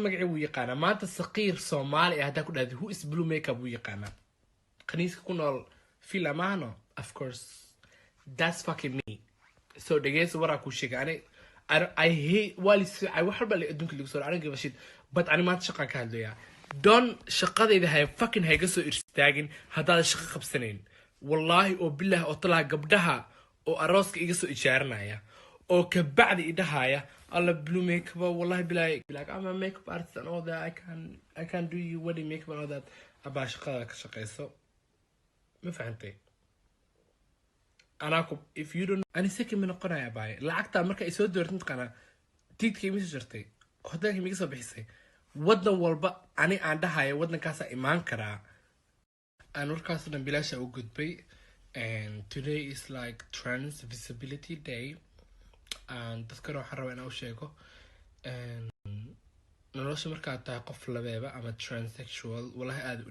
magaci wuu yaqaanaa maanta saqiir Soomaali ah hadaa ku dhahdo who is blue makeup wuu yaqaanaa qaniiska ku nool filamano of course that's fucking me so dhageyso waraa ku sheegay I hate walis I wax walba adduunka lagu soo aniga bashid but ani maanta shaqan ka hadlayaa don shaqadayda hay fucking hayga soo irstaagin hadaa shaqo qabsanayn wallahi oo billah oo talaa gabdhaha oo arooska iga soo ijaaranaya oo ka bacdi idahaya alla blue makeup wallahi billahi like I'm a makeup artist and all that I can do you wedding makeup and all that aba shaqada ka shaqeyso ma fahantay أنا if you don't أنا سكين من القناة باي لعقتها مركا يسود دورتنت قناة تيت كي ميسو جرتي خدنا كي ميسو بحسي ودنا والبا أنا عندها هاي ودنا كاسا إيمان كرا أنا وركاسنا بلاشة وجود بي and today is like Trans Visibility Day and تذكروا حروا أنا وشيكو and نروش مركا تاقف لبيبا أما transsexual والله هذا